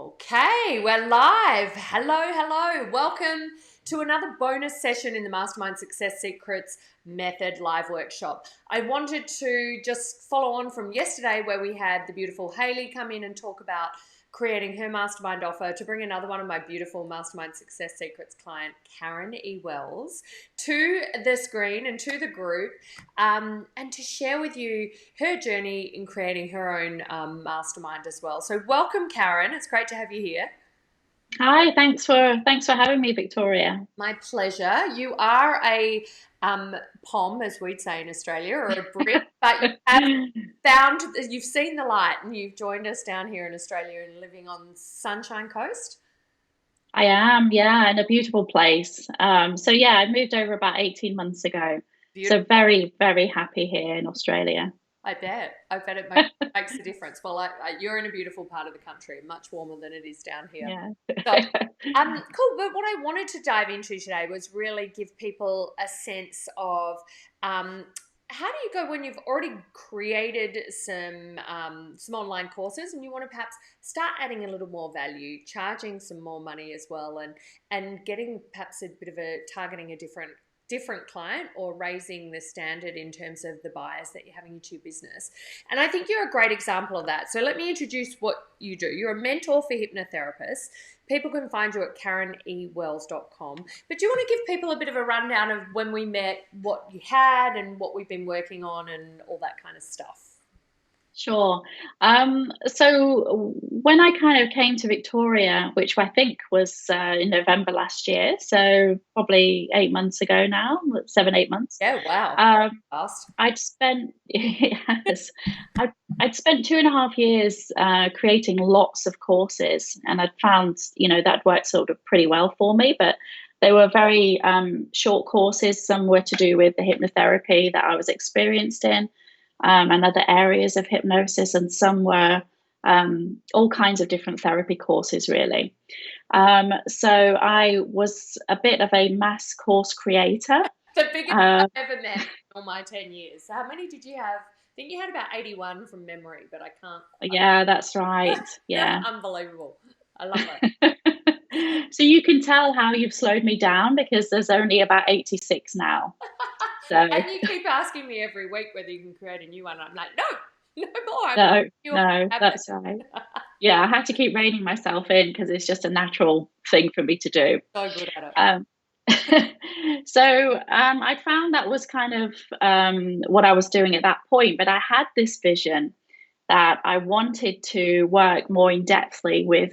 Okay, we're live. Hello, hello. Welcome to another bonus session in the Mastermind Success Secrets Method live workshop. I wanted to just follow on from yesterday where we had the beautiful Hayley come in and talk about creating her mastermind offer, to bring another one of my beautiful Mastermind Success Secrets client, Karen E. Wells, to the screen and to the group, and to share with you her journey in creating her own mastermind as well. So welcome, Karen. It's great to have you here. Hi, thanks for having me, Victoria. My pleasure. You are a POM, as we'd say in Australia, or a Brit, but you have you've seen the light and you've joined us down here in Australia and living on Sunshine Coast. I am, yeah, in a beautiful place. So yeah, I moved over about 18 months ago. So Beautiful. very, very happy here in Australia. I bet. I bet it makes a difference. Well, you're in a beautiful part of the country, much warmer than it is down here. Yeah. So, cool. But what I wanted to dive into today was really give people a sense of how do you go when you've already created some online courses and you want to perhaps start adding a little more value, charging some more money as well, and getting perhaps a bit of a targeting a different client, or raising the standard in terms of the buyers that you're having into your business. And I think you're a great example of that. So let me introduce what you do. You're a mentor for hypnotherapists. People can find you at karenewells.com. But do you want to give people a bit of a rundown of when we met, what you had and what we've been working on and all that kind of stuff? Sure. So when I kind of came to Victoria, which I think was in November last year, so probably 8 months ago now, 7, 8 months. Yeah, wow. Um, Fast. I'd spent yes, I'd spent 2.5 years creating lots of courses, and I'd found that worked sort of pretty well for me. But they were very short courses. Some were to do with the hypnotherapy that I was experienced in, and other areas of hypnosis, and some were all kinds of different therapy courses, really. So I was a bit of a mass course creator. The biggest Uh, I've ever met in all my 10 years. So how many did you have? I think you had about 81 from memory, but I can't quite. yeah, that's right. Yeah. Unbelievable. I love it. So you can tell how you've slowed me down because there's only about 86 now. So And you keep asking me every week whether you can create a new one. I'm like, no, no more. no, You no, have it. that's right. Yeah, I had to keep reining myself in because it's just a natural thing for me to do. So good at it. Um, so I found that was kind of what I was doing at that point, but I had this vision that I wanted to work more in depthly with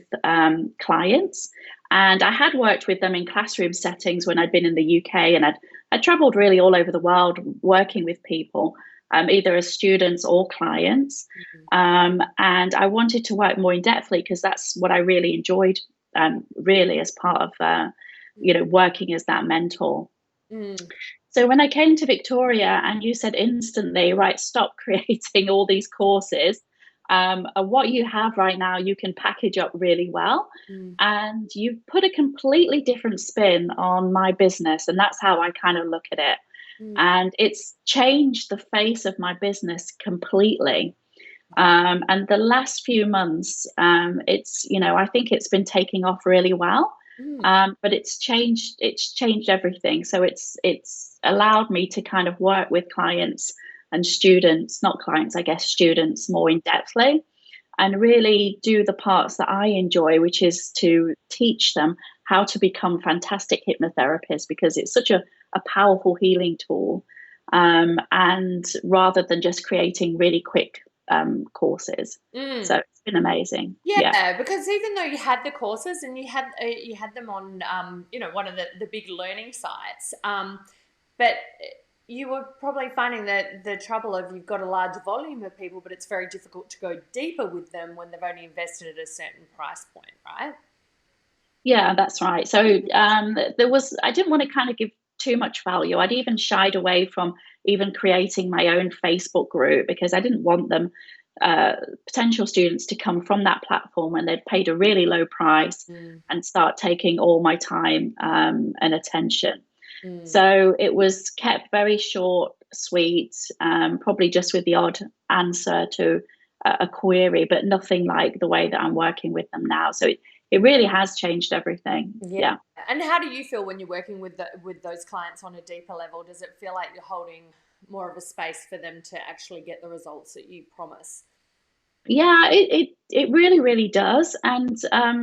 clients. And I had worked with them in classroom settings when I'd been in the UK, and I'd traveled really all over the world working with people, either as students or clients. And I wanted to work more in depthly because that's what I really enjoyed, really, as part of working as that mentor. Mm. So when I came to Victoria and you said instantly, right, stop creating all these courses. What you have right now, you can package up really well. Mm. And you've put a completely different spin on my business. And that's how I kind of look at it. Mm. And it's changed the face of my business completely. And the last few months, I think it's been taking off really well. Mm. But it's changed everything. So it's allowed me to kind of work with clients and students, not clients, I guess, students more in depthly, and really do the parts that I enjoy, which is to teach them how to become fantastic hypnotherapists, because it's such a powerful healing tool. And rather than just creating really quick courses. Mm. So it's been amazing. Yeah. Yeah, because even though you had the courses and you had them on one of the big learning sites, but you were probably finding that the trouble of you've got a large volume of people, but it's very difficult to go deeper with them when they've only invested at a certain price point, right? Yeah, that's right. So I didn't want to kind of give too much value. I'd even shied away from even creating my own Facebook group because I didn't want them, uh, potential students, to come from that platform when they'd paid a really low price Mm. and start taking all my time and attention. Mm. So it was kept very short, sweet, probably just with the odd answer to a query, but nothing like the way that I'm working with them now. So it really has changed everything. Yeah. Yeah. And how do you feel when you're working with with those clients on a deeper level? Does it feel like you're holding more of a space for them to actually get the results that you promise? Yeah, it really, really does. And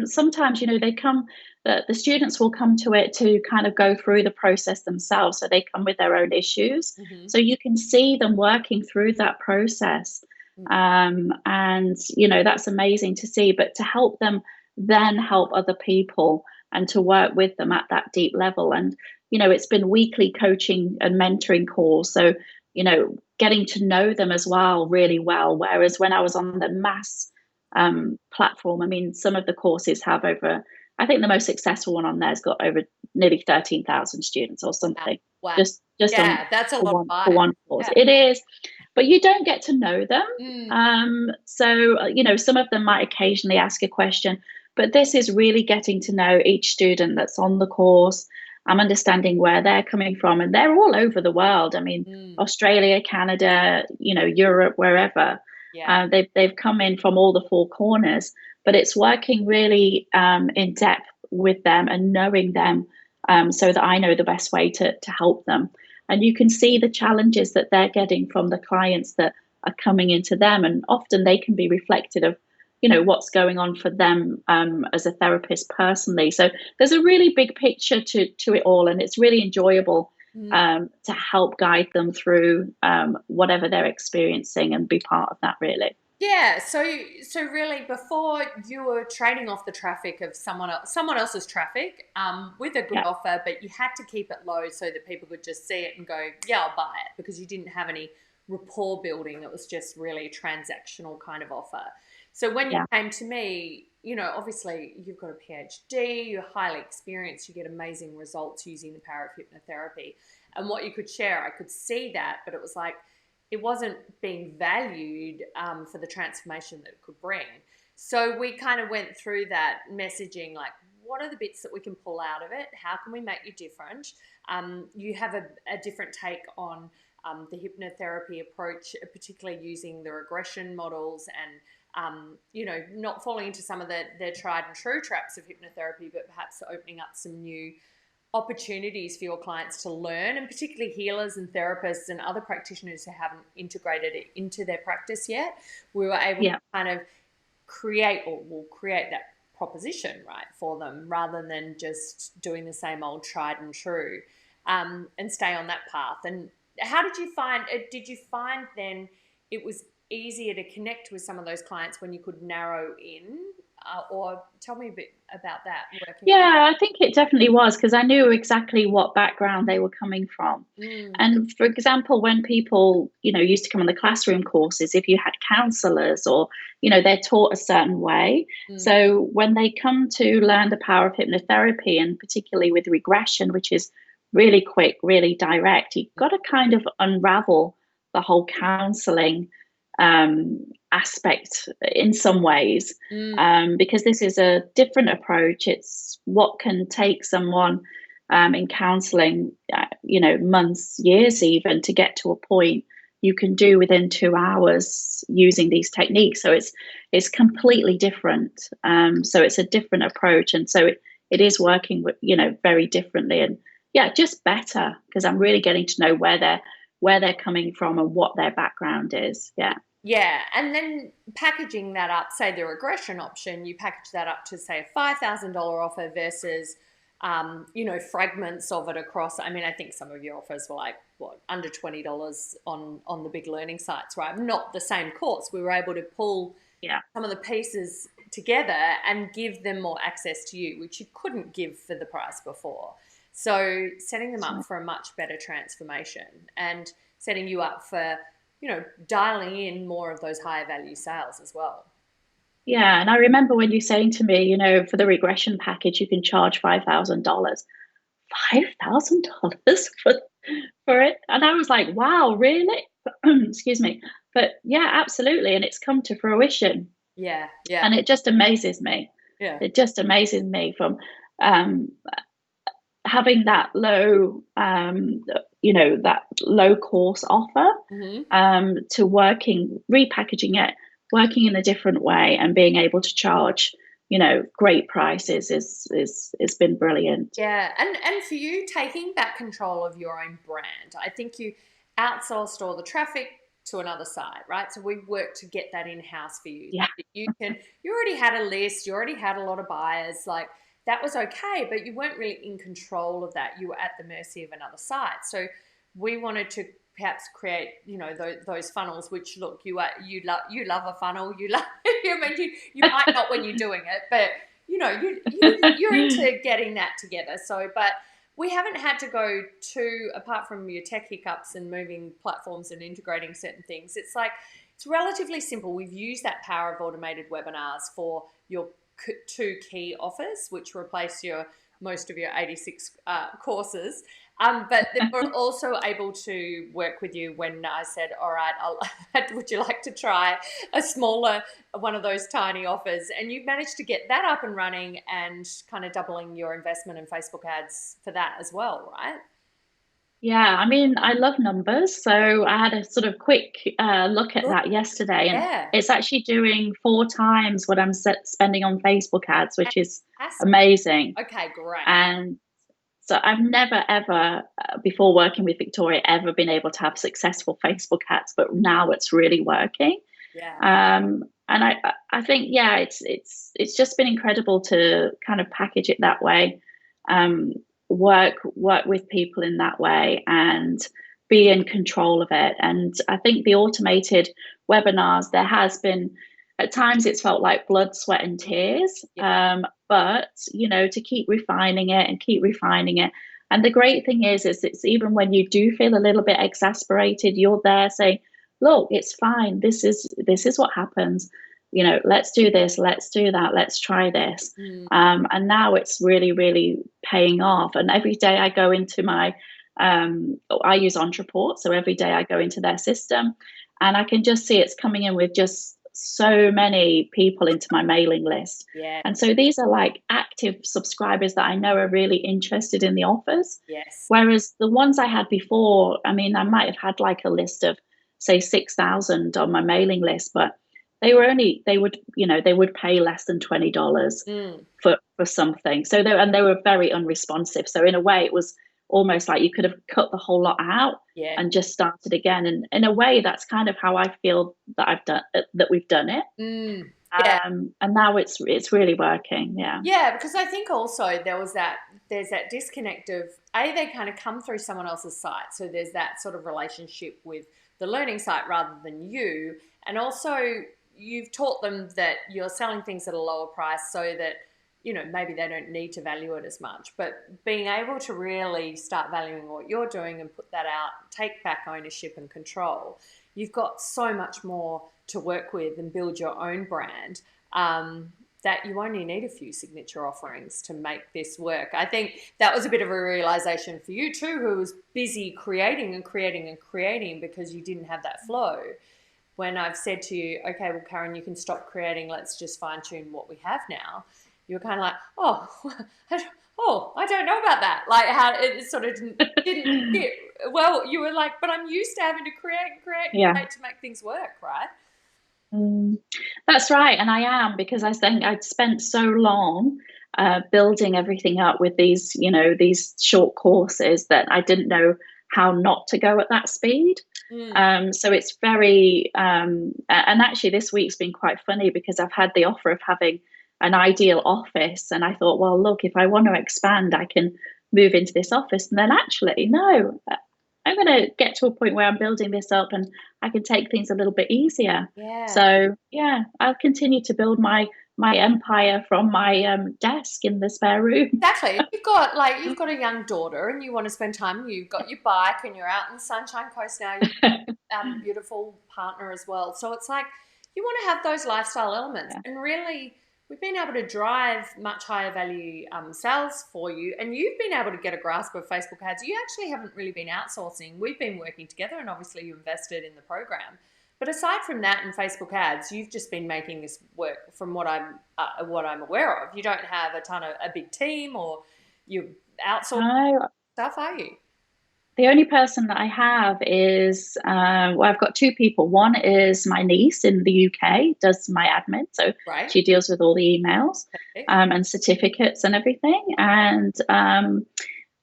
sometimes, they come, the students will come to it to kind of go through the process themselves. So they come with their own issues. Hmm. So you can see them working through that process. And, that's amazing to see. But to help them then help other people and to work with them at that deep level. And, it's been weekly coaching and mentoring calls. So, getting to know them as well really well. Whereas when I was on the mass platform, I mean, some of the courses have over, I think the most successful one on there has got over nearly 13,000 students or Wow. something, Wow. just on Yeah, that's a for lot of one for buy. one course. Yeah. It is, but you don't get to know them. Mm, So some of them might occasionally ask a question, but this is really getting to know each student that's on the course. I'm understanding where they're coming from, and they're all over the world. I mean, mm, Australia, Canada, Europe, wherever. yeah. They've come in from all the four corners, but it's working really in depth with them and knowing them, so that I know the best way to help them. And you can see the challenges that they're getting from the clients that are coming into them, and often they can be reflected of what's going on for them as a therapist personally. So there's a really big picture to it all, and it's really enjoyable Mm. to help guide them through whatever they're experiencing and be part of that, really. Yeah, so really before you were trading off the traffic of someone else's traffic with a good Yeah, offer, but you had to keep it low so that people could just see it and go, yeah, I'll buy it, because you didn't have any rapport building. It was just really a transactional kind of offer. So when you yeah, came to me, obviously you've got a PhD, you're highly experienced, you get amazing results using the power of hypnotherapy. And what you could share, I could see that, but it was like it wasn't being valued for the transformation that it could bring. So we kind of went through that messaging, like, what are the bits that we can pull out of it? How can we make you different? You have a different take on the hypnotherapy approach, particularly using the regression models and not falling into some of the tried and true traps of hypnotherapy, but perhaps opening up some new opportunities for your clients to learn, and particularly healers and therapists and other practitioners who haven't integrated it into their practice yet. We were able to yeah. kind of create, or will create that proposition right for them, rather than just doing the same old tried and true, and stay on that path. And how did you find it? Did you find then it was easier to connect with some of those clients when you could narrow in, or tell me a bit about that working? Yeah, I think it definitely was because I knew exactly what background they were coming from. Mm, And for example, when people, used to come on the classroom courses, if you had counselors or, they're taught a certain way. mm, So when they come to learn the power of hypnotherapy, and particularly with regression, which is really quick, really direct, you've got to kind of unravel the whole counseling aspect in some ways, mm. because this is a different approach. It's what can take someone in counseling, months, years even, to get to a point you can do within 2 hours using these techniques. So it's completely different. So it's a different approach, and so it is working with very differently, and yeah, just better because I'm really getting to know where they're coming from and what their background is. Yeah, Yeah, and then packaging that up, say the regression option, you package that up to say a $5,000 offer versus, fragments of it across. I mean, I think some of your offers were like what, under $20 on the big learning sites, right? Not the same course. We were able to pull yeah, some of the pieces together and give them more access to you, which you couldn't give for the price before. So setting them up so, for a much better transformation and setting you up for, dialing in more of those higher value sales as well. yeah. And I remember when you saying to me, for the regression package, you can charge $5,000. $5,000 for it, and I was like, "Wow, really?" Excuse me, but yeah, absolutely, and it's come to fruition, Yeah, yeah, and it just amazes me. yeah. It just amazes me from um, having that low course offer Hmm. to working repackaging it working in a different way and being able to charge, great prices is been brilliant. Yeah, and for you taking back control of your own brand, I think you outsourced all the traffic to another site, right? So we worked to get that in house for you. Yeah. You already had a list, you already had a lot of buyers, like that was okay, but you weren't really in control of that. You were at the mercy of another site. So we wanted to perhaps create, those funnels. Which look, you love a funnel. You love. I mean, you might not when you're doing it, but you're into getting that together. So, but we haven't had to go to, apart from your tech hiccups and moving platforms and integrating certain things. It's like it's relatively simple. We've used that power of automated webinars for your two key offers, which replace your most of your 86 courses. But they were also able to work with you when I said, all right, would you like to try a smaller one of those tiny offers? And you managed to get that up and running and kind of doubling your investment in Facebook ads for that as well, right? Yeah, I mean, I love numbers, so I had a sort of quick look at Good. that yesterday, and Yeah. it's actually doing 4 times what I'm spending on Facebook ads, which is Fantastic. amazing. Okay, great. And so I've never ever, before working with Victoria, ever been able to have successful Facebook ads, but now it's really working. Yeah. And I think, yeah, it's just been incredible to kind of package it that way, um, work with people in that way, and be in control of it. And I think the automated webinars, there has been at times it's felt like blood, sweat, and tears. Yeah. But to keep refining it and keep refining it. And the great thing is it's even when you do feel a little bit exasperated, you're there saying, look, it's fine. This is what happens. Let's do this, let's do that, let's try this. Mm. And now it's really, really paying off. And every day I go into I use Ontraport, so every day I go into their system, and I can just see it's coming in with just so many people into my mailing list. Yeah. And so these are like active subscribers that I know are really interested in the offers. Yes. Whereas the ones I had before, I mean, I might have had like a list of, say, 6,000 on my mailing list, but they would pay less than $20 Mm. for something. So they were very unresponsive. So in a way, it was almost like you could have cut the whole lot out Yeah. and just started again. And in a way, that's kind of how I feel that we've done it. Mm. Yeah. And now it's really working. Yeah. Yeah, because I think also there's that disconnect of they kind of come through someone else's site, so there's that sort of relationship with the learning site rather than you, and also you've taught them that you're selling things at a lower price so that maybe they don't need to value it as much, but being able to really start valuing what you're doing and put that out, take back ownership and control, you've got so much more to work with and build your own brand. That you only need a few signature offerings to make this work. I think that was a bit of a realization for you too, who was busy creating and creating and creating because you didn't have that flow. When I've said to you, okay, well, Karen, you can stop creating, let's just fine tune what we have now, you're kind of like, I don't know about that. Like how it sort of didn't fit. Well, you were like, but I'm used to having to create and create and Yeah. create to make things work, right? That's right, and I am, because I think I'd spent so long building everything up with these short courses that I didn't know how not to go at that speed. Mm. So it's very, and actually this week's been quite funny because I've had the offer of having an ideal office, and I thought, well, look, if I want to expand, I can move into this office, and then actually, no, I'm going to get to a point where I'm building this up and I can take things a little bit easier. Yeah. So yeah, I'll continue to build my empire from my desk in the spare room. Exactly. You've got a young daughter and you want to spend time. You've got your bike and you're out in the Sunshine Coast now. Beautiful partner as well. So it's like you want to have those lifestyle elements, Yeah. and really we've been able to drive much higher value sales for you, and you've been able to get a grasp of Facebook ads. You actually haven't really been outsourcing. We've been working together, and obviously you invested in the program. But aside from that and Facebook ads, you've just been making this work. From what I'm aware of, you don't have a big team, or you outsource No, stuff, are you? The only person that I have is, well, I've got two people. One is my niece in the UK, does my admin. So Right? she deals with all the emails Perfect. and certificates and everything. And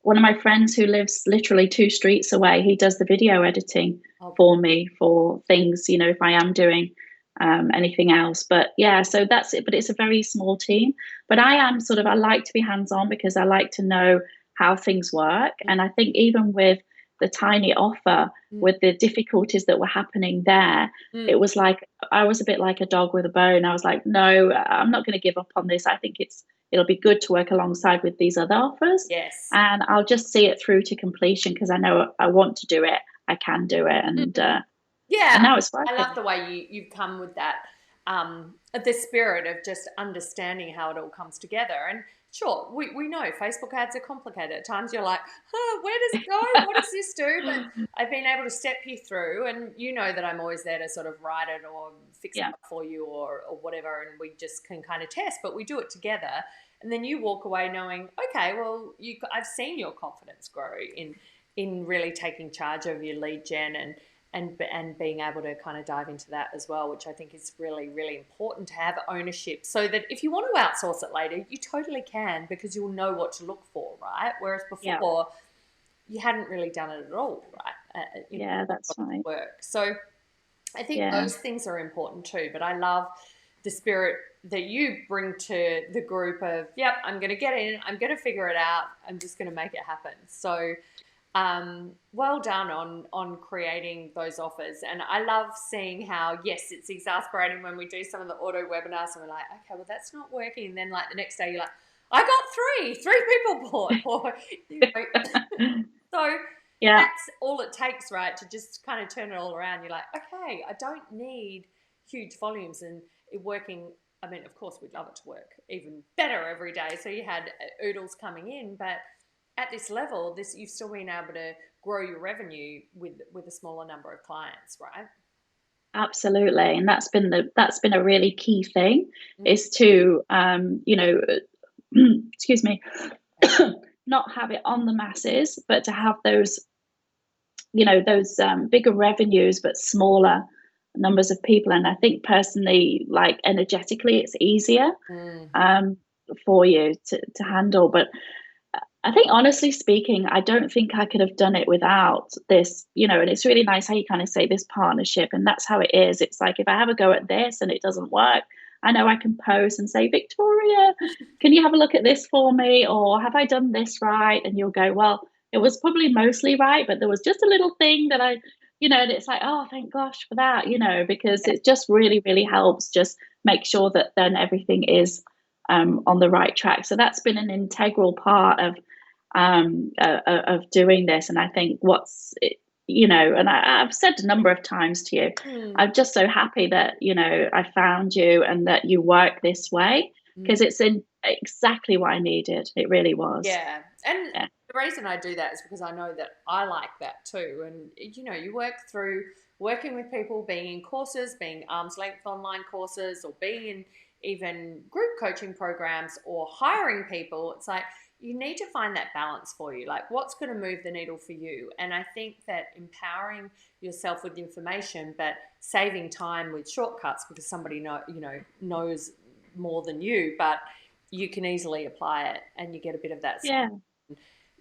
one of my friends who lives literally two streets away, he does the video editing Oh, for me for things, if I am doing anything else. But yeah, so that's it. But it's a very small team. But I like to be hands on because I like to know how things work. mm, And I think even with the tiny offer, mm, with the difficulties that were happening there, mm. it was like I was a bit like a dog with a bone. I was like, no, I'm not going to give up on this. I think it'll be good to work alongside with these other offers, Yes. and I'll just see it through to completion because I know I want to do it. I can do it, Yeah, and now it's I love working. the way you've come with that, the spirit of just understanding how it all comes together. And sure, we know Facebook ads are complicated. At times you're like, huh, where does it go? What does this do? But I've been able to step you through, and you know that I'm always there to sort of write it or fix it Yeah, up for you or whatever, and we just can kind of test, but we do it together. And then you walk away knowing, okay, well, I've seen your confidence grow in really taking charge of your lead gen and being able to kind of dive into that as well, which I think is really, really important to have ownership so that if you want to outsource it later, you totally can because you'll know what to look for, right? Whereas yeah, before, you hadn't really done it at all, right? yeah. That's right. Work. So I think Yeah, those things are important too. But I love the spirit that you bring to the group of, yep, I'm going to get in, I'm going to figure it out, I'm just going to make it happen. So well done on creating those offers. And I love seeing how, yes, it's exasperating when we do some of the auto webinars and we're like, okay, well that's not working. And then like the next day you're like, I got three people bought, or you know, so yeah, that's all it takes, right? To just kind of turn it all around. You're like, okay, I don't need huge volumes and it working. I mean, of course, we'd love it to work even better every day. So you had oodles coming in, but at this level, this you've still been able to grow your revenue with a smaller number of clients, right? absolutely. And that's been a really key thing Mm, is to excuse me, okay. not have it on the masses, but to have those bigger revenues but smaller numbers of people. And I think personally, like energetically, it's easier Mm, um, for you to handle. But I think, honestly speaking, I don't think I could have done it without this, and it's really nice how you kind of say this partnership, and that's how it is. It's like if I have a go at this and it doesn't work, I know I can post and say, Victoria, can you have a look at this for me? Or have I done this right? And you'll go, well, it was probably mostly right, but there was just a little thing that and it's like, oh, thank gosh for that, because it just really, really helps just make sure that then everything is on the right track. So that's been an integral part of doing this. And I think and I've said a number of times to you, mm, I'm just so happy that, I found you and that you work this way mm. because it's in exactly what I needed. It really was. Yeah. And Yeah. the reason I do that is because I know that I like that too. And, you work through working with people, being in courses, being arm's length online courses, or being in even group coaching programs or hiring people. It's like you need to find that balance for you. Like, what's going to move the needle for you? And I think that empowering yourself with information, but saving time with shortcuts because somebody knows more than you, but you can easily apply it and you get a bit of that. Yeah.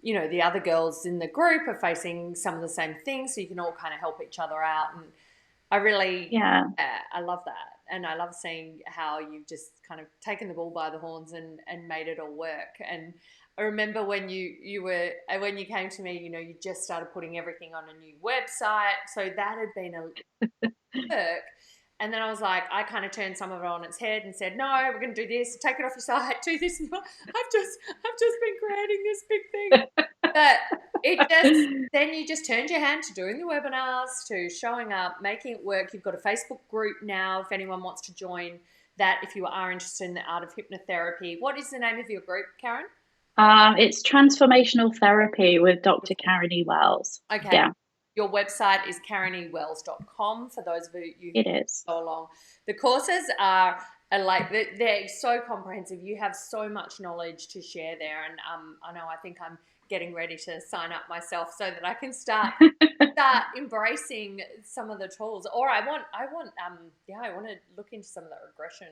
The other girls in the group are facing some of the same things, so you can all kind of help each other out. And I really, Yeah. I love that. And I love seeing how you've just kind of taken the bull by the horns and made it all work. And I remember when when you came to me, you just started putting everything on a new website. So that had been a work. And then I was like, I kind of turned some of it on its head and said, no, we're going to do this, take it off your site, do this. And I've just been creating this big thing. But then you just turned your hand to doing the webinars, to showing up, making it work. You've got a Facebook group now if anyone wants to join that, if you are interested in the art of hypnotherapy. What is the name of your group, Karen? It's transformational therapy with Dr. Beautiful. Karen E. Wells. Okay. Yeah, Your website is karenewells.com for those of you who it is. go along. The courses are like they're so comprehensive. You have so much knowledge to share there, and I know I think I'm getting ready to sign up myself so that I can start embracing some of the tools. Or I want to look into some of the regression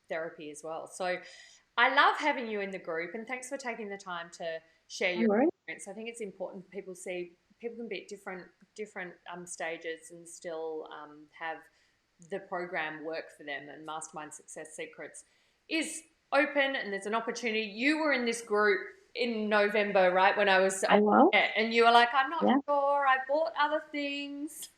therapy as well. So I love having you in the group, and thanks for taking the time to share No your worries. experience. I think it's important people see people can be at different stages and still have the program work for them. And Mastermind Success Secrets is open, and there's an opportunity. You were in this group in November, right? When I was, I will. yeah, and you were like, I'm not Yeah. sure. I bought other things,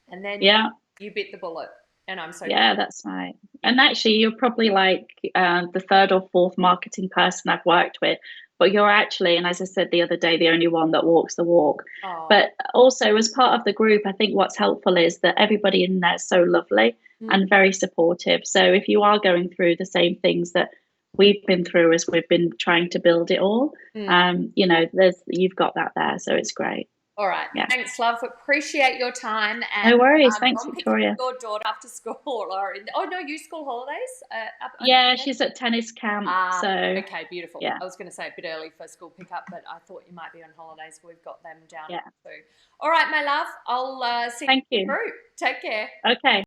and then Yeah. you bit the bullet, and I'm so Yeah, that's right. yeah. And actually, you're probably like the third or fourth marketing person I've worked with, but you're actually, and as I said the other day, the only one that walks the walk. Oh, But also, as part of the group, I think what's helpful is that everybody in there is so lovely mm, and very supportive. So if you are going through the same things that we've been through as we've been trying to build it all, mm. you've got that there. So it's great. All right. Yeah. Thanks, love. Appreciate your time. And No worries. Thanks, go and pick up Victoria. your daughter after school. Or oh no, you school holidays up Yeah, there? she's at tennis camp. Ah, So okay, beautiful. yeah. I was going to say a bit early for school pickup, but I thought you might be on holidays. We've got them down Yeah. too. All right, my love. I'll see you Thank in the you. group. Take care. Okay.